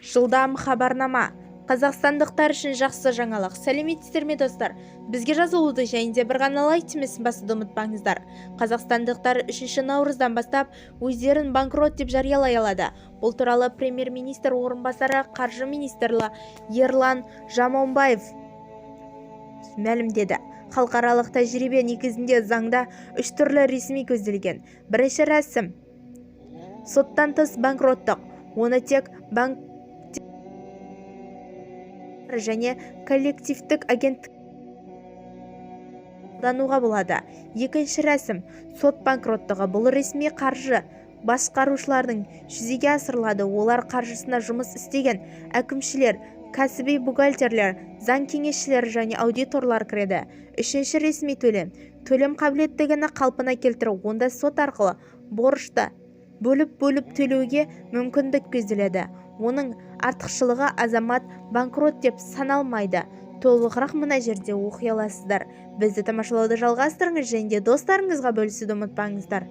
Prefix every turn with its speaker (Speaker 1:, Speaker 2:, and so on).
Speaker 1: Жылдам хабарнама. Қазақстандықтар үшін жақсы жаңалық. Сәлеметсіздер ме достар? Бізге жазылуды және де бір ғана лайк түймесін басуды ұмытпаңыздар. Қазақстандықтар 3 наурыздан бастап өздерін банкрот деп жариялай алады. Бұл туралы премьер-министр орынбасары қаржы министрі Ерлан Жамаубаев мәлімдеді. Халықаралық тәжірибе негізінде заңда 3 түрлі ресми көзделген. Бірінші рәсім соттан тыс банкроттық. Оны тек банк және коллективтік агенттік қолдануға болады. Екінші рәсім сот банкроттығы. Бұл ресми қаржы басқарушылардың жүзеге асырылады. Олар қаржысына жұмыс істеген әкімшілер, кәсіби бухгалтерлер, заң кеңесшілері және аудиторлар кіреді. Үшінші ресми төлем қабілеттігін қалпына келтіру. Онда сот арқылы борышты бөліп төлеуге мүмкіндік көзделеді. Оның артықшылығы азамат банкрот деп саналмайды. Толығырақ мына жерде оқи аласыздар. Бізді тамашалауды жалғастырыңыз және де достарыңызға бөлісуді ұмытпаңыздар.